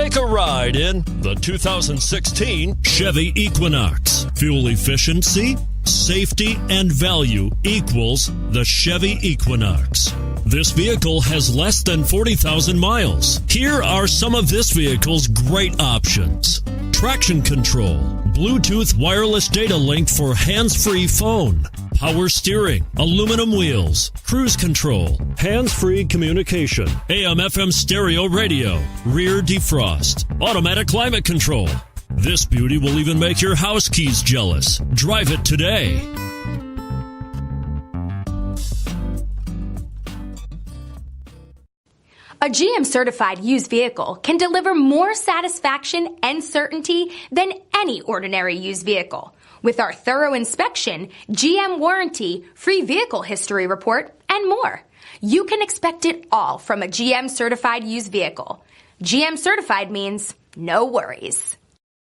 Take a ride in the 2016 Chevy Equinox. Fuel efficiency, safety, and value equals the Chevy Equinox. This vehicle has less than 40,000 miles. Here are some of this vehicle's great options: traction control, Bluetooth wireless data link for hands-free phone, power steering, aluminum wheels, cruise control, hands-free communication, AM/FM stereo radio, rear defrost, automatic climate control. This beauty will even make your house keys jealous. Drive it today. A GM-certified used vehicle can deliver more satisfaction and certainty than any ordinary used vehicle. With our thorough inspection, GM warranty, free vehicle history report, and more. You can expect it all from a GM-certified used vehicle. GM-certified means no worries.